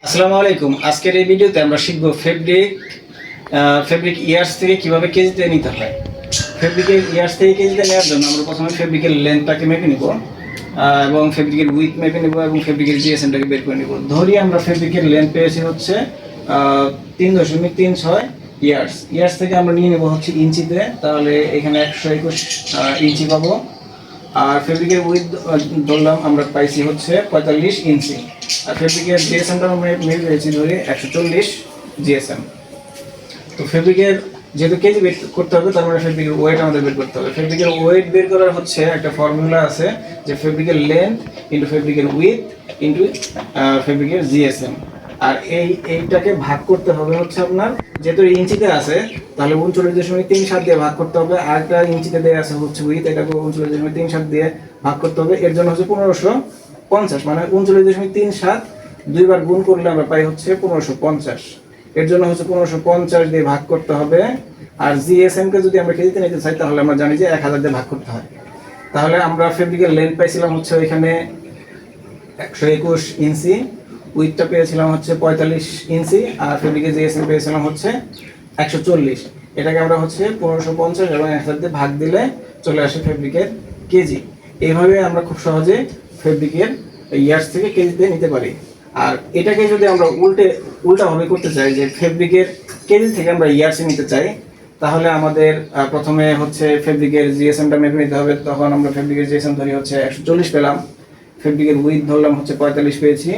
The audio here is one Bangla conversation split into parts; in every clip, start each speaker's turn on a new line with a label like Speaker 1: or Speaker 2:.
Speaker 1: আসসালামু আলাইকুম। আজকের এই ভিডিওতে আমরা শিখব ফেব্রিক ইয়ার্স থেকে কিভাবে কেজিতে নিতে হয়। ফেব্রিকের ইয়ার্স থেকে কেজিতে নেওয়ার জন্য আমরা প্রথমে ফেব্রিকের লেন্থটাকে মেপে নিব এবং ফেব্রিকের উইথ মেপে নিব এবং ফেব্রিকের জিএসএমটাকে বের করে নিব। ধরি আমরা ফেব্রিকের লেন্থ পেয়েছি হচ্ছে 3.36 ইয়ার্স। ইয়ার্স থেকে আমরা নিয়ে নেব হচ্ছে ইঞ্চিতে, তাহলে এখানে 121 ইঞ্চি পাবো। আর ফেব্রিকের উইথ ধরলাম আমরা পাইছি হচ্ছে 45 ইঞ্চি। আর ফেব্রিকের জিএসএমটা আমরা মেপে পেয়েছি ধরে 140 জিএসএম। তো ফেব্রিকের যেহেতু কেজি বের করতে হবে, তার মানে ফেব্রিকের ওয়েট আমাদের বের করতে হবে। ফেব্রিকের ওয়েট বের করার হচ্ছে একটা ফর্মুলা আছে, যে ফেব্রিকের লেন্থ ইন্টু ফেব্রিকের উইথ ইন্টু ফেব্রিকের জিএসএম। আর এইটাকে ভাগ করতে হবে হচ্ছে আপনার, যেহেতু ইঞ্চিতে আছে তাহলে 39.37 দিয়ে ভাগ করতে হবে। আর একটা ইঞ্চিতে দেওয়া আছে হচ্ছে উইথ, এটাকে 39.37 দিয়ে ভাগ করতে হবে। এর জন্য হচ্ছে 1550, মানে 39.37 দুইবার গুণ করলে আমরা পাই হচ্ছে 1550। এর জন্য হচ্ছে 1550 দিয়ে ভাগ করতে হবে। আর জিএসএম কে যদি আমরা কেজিতে নিতে চাই তাহলে আমরা জানি যে 1000 দিয়ে ভাগ করতে হয়। তাহলে আমরা ফেব্রিকের লেন্থ পাইছিলাম হচ্ছে ওইখানে 121 ইঞ্চি, উইথটা পেয়েছিলাম হচ্ছে 45 ইঞ্চি, আর ফেব্রিকের জিএসএম পেয়েছিলাম হচ্ছে 140। এটাকে আমরা হচ্ছে 1550 এবং 1000 দিয়ে ভাগ দিলে চলে আসে ফেব্রিকের কেজি। এইভাবে আমরা খুব সহজে ফেব্রিকের ইয়ার্স থেকে কেজিতে নিতে পারি। আর এটাকে যদি আমরা উল্টাভাবে করতে চাই, যে ফেব্রিকের কেজি থেকে আমরা ইয়ার্সে নিতে চাই, তাহলে আমাদের প্রথমে হচ্ছে ফেব্রিকের জিএসএমটা মেপে নিতে হবে। তখন আমরা ফেব্রিকের জিএসএম ধরি হচ্ছে 140 পেলাম, ফেব্রিকের উইথ ধরলাম হচ্ছে 45 পেয়েছি,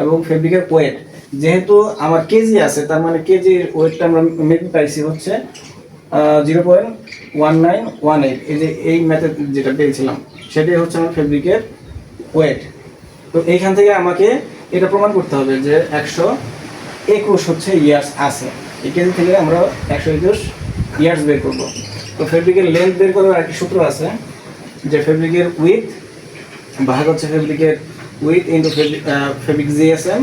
Speaker 1: এবং ফেব্রিকের ওয়েট যেহেতু আমার কেজি আছে, তার মানে কেজির ওয়েটটা আমরা মেপে পাইছি হচ্ছে 0.1918। এই যে এই ম্যাথে যেটা পেয়েছিলাম সেটাই হচ্ছে আমার ফেব্রিকের ওয়েট। তো এইখান থেকে আমাকে এটা প্রমাণ করতে হবে যে 121 হচ্ছে ইয়ার্স আছে। এই কেজি থেকে আমরা 121 ইয়ার্স বের করবো। তো ফেব্রিকের লেন্থ বের করার একটা সূত্র আছে, যে ফেব্রিকের উইথ ভাগ হচ্ছে ফেব্রিকের width into fabric GSM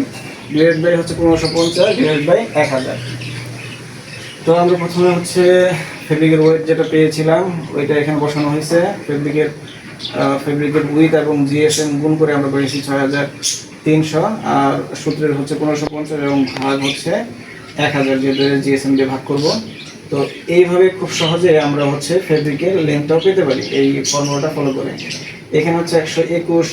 Speaker 1: divide by হচ্ছে 1550 ডিভাইড বাই 1000। তো আমরা প্রথমে হচ্ছে ফেব্রিকের ওয়েট যেটা পেয়েছিলাম ওইটা এখানে বসানো হয়েছে। ফেব্রিকের উইথ এবং জিএসএম গুণ করে আমরা পেয়েছি 6300, আর সূত্রের হচ্ছে 1550 এবং ভাগ হচ্ছে 1000, যেটা জিএসএম দিয়ে ভাগ করব। তো এইভাবে খুব সহজে আমরা হচ্ছে ফেব্রিকের লেন্থটাও পেতে পারি এই ফর্মুলাটা ফলো করে। এখানে হচ্ছে 121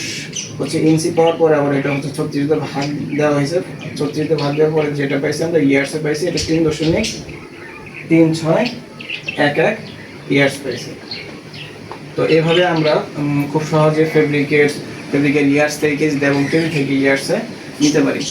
Speaker 1: হচ্ছে ইঞ্চি পাওয়ার পরে আবার এটা হচ্ছে 36 দিয়ে ভাগ দেওয়া হয়েছে। 36 দিয়ে ভাগ দেওয়ার পরে যেটা পাইছি আমরা ইয়ার্সে পাইছি, এটা 3.3611 ইয়ার্স পাইছি। তো এইভাবে আমরা খুব সহজে ফেব্রিকের ইয়ার্স থেকে কেজি এবং কেজি থেকে ইয়ার্সে নিতে পারি।